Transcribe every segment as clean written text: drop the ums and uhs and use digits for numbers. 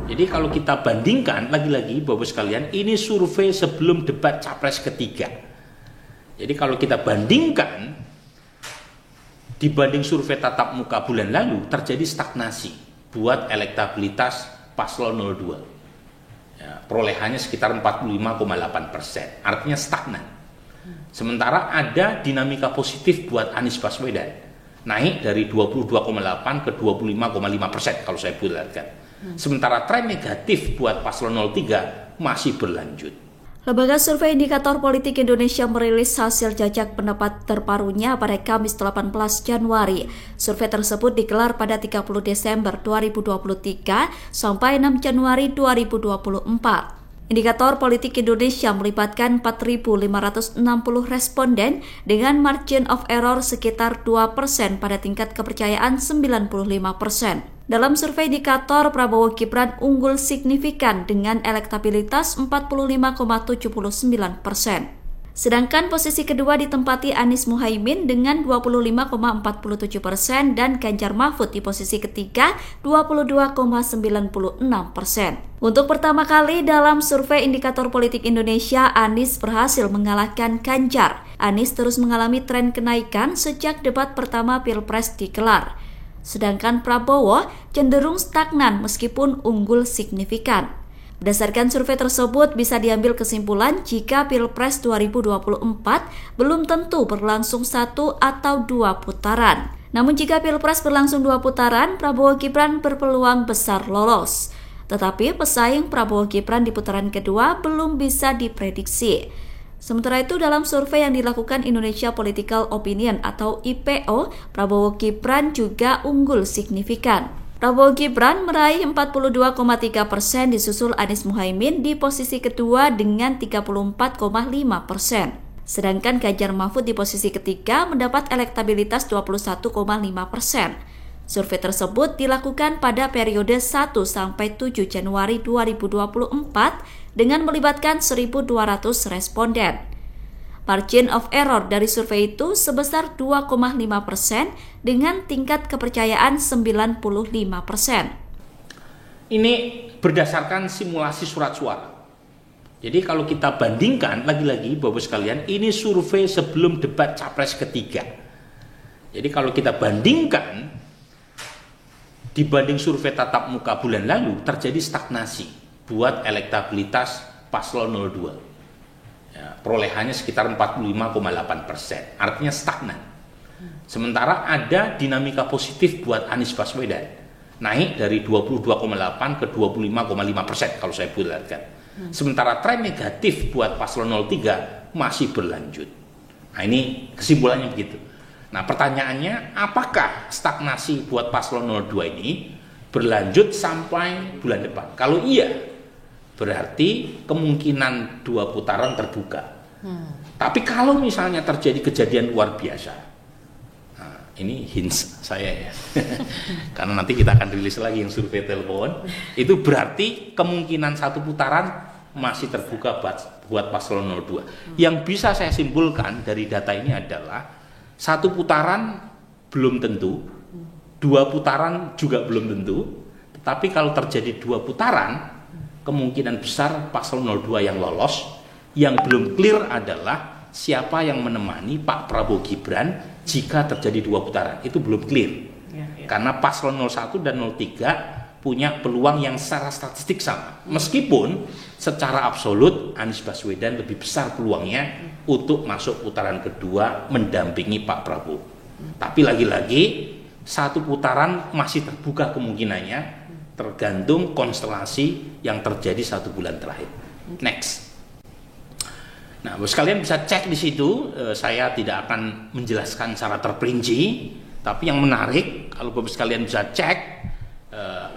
Jadi kalau kita bandingkan, lagi-lagi Bapak sekalian, ini survei sebelum debat capres ketiga. Jadi kalau kita bandingkan, dibanding survei tatap muka bulan lalu, terjadi stagnasi buat elektabilitas paslon 02. Ya, perolehannya sekitar 45,8%, artinya stagnan. Sementara ada dinamika positif buat Anies Baswedan, naik dari 22,8 ke 25,5% kalau saya bulatkan. Sementara tren negatif buat paslon 03 masih berlanjut. Lembaga Survei Indikator Politik Indonesia merilis hasil jajak pendapat terbarunya pada Kamis 18 Januari. Survei tersebut digelar pada 30 Desember 2023 sampai 6 Januari 2024. Indikator Politik Indonesia melibatkan 4.560 responden dengan margin of error sekitar 2% pada tingkat kepercayaan 95%. Dalam survei indikator, Prabowo Gibran unggul signifikan dengan elektabilitas 45,79%. Sedangkan posisi kedua ditempati Anies Muhaimin dengan 25,47% dan Ganjar Mahfud di posisi ketiga 22,96%. Untuk pertama kali dalam survei indikator politik Indonesia, Anies berhasil mengalahkan Ganjar. Anies terus mengalami tren kenaikan sejak debat pertama Pilpres digelar. Sedangkan Prabowo cenderung stagnan meskipun unggul signifikan. Berdasarkan survei tersebut bisa diambil kesimpulan jika Pilpres 2024 belum tentu berlangsung 1 atau 2 putaran. Namun jika Pilpres berlangsung 2 putaran, Prabowo Gibran berpeluang besar lolos. Tetapi pesaing Prabowo Gibran di putaran kedua belum bisa diprediksi. Sementara itu dalam survei yang dilakukan Indonesia Political Opinion atau IPO, Prabowo Gibran juga unggul signifikan. Prabowo Gibran meraih 42,3%, disusul Anies Muhaimin di posisi kedua dengan 34,5%. Sedangkan Ganjar Mahfud di posisi ketiga mendapat elektabilitas 21,5%. Survei tersebut dilakukan pada periode 1 sampai 7 Januari 2024 dengan melibatkan 1.200 responden. Margin of error dari survei itu sebesar 2,5% dengan tingkat kepercayaan 95%. Ini berdasarkan simulasi surat suara. Jadi kalau kita bandingkan, lagi-lagi Bapak sekalian, ini survei sebelum debat capres ketiga. Jadi kalau kita bandingkan, dibanding survei tatap muka bulan lalu, terjadi stagnasi buat elektabilitas paslon 02. Ya, perolehannya sekitar 45,8%, artinya stagnan. Sementara ada dinamika positif buat Anies Baswedan, naik dari 22,8 ke 25,5% kalau saya bulatkan. Sementara tren negatif buat paslon 03 masih berlanjut. Nah, ini kesimpulannya begitu. Nah, pertanyaannya, apakah stagnasi buat paslon 02 ini berlanjut sampai bulan depan? Kalau iya, berarti kemungkinan 2 putaran terbuka. Tapi kalau misalnya terjadi kejadian luar biasa, nah, ini hints saya ya, karena nanti kita akan rilis lagi yang survei telepon, itu berarti kemungkinan 1 putaran masih terbuka buat paslon 02. Yang bisa saya simpulkan dari data ini adalah 1 putaran belum tentu, 2 putaran juga belum tentu, tetapi kalau terjadi 2 putaran, kemungkinan besar paslon 02 yang lolos. Yang belum clear adalah siapa yang menemani Pak Prabowo Gibran jika terjadi 2 putaran. Itu belum clear. Karena paslon 01 dan 03 punya peluang yang secara statistik sama. Meskipun secara absolut Anies Baswedan lebih besar peluangnya untuk masuk putaran kedua mendampingi Pak Prabowo. Tapi lagi-lagi 1 putaran masih terbuka kemungkinannya, tergantung konstelasi yang terjadi 1 bulan terakhir. Next. Nah, sekalian bisa cek di situ. Saya tidak akan menjelaskan secara terperinci, tapi yang menarik kalau Bapak sekalian bisa cek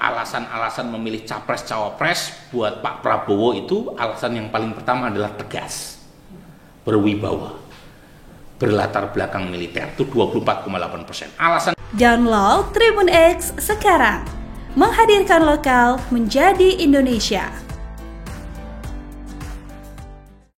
alasan-alasan memilih capres cawapres buat Pak Prabowo itu, alasan yang paling pertama adalah tegas, berwibawa, berlatar belakang militer, itu 24,8%. Alasan Download Tribun X sekarang. Menghadirkan lokal menjadi Indonesia.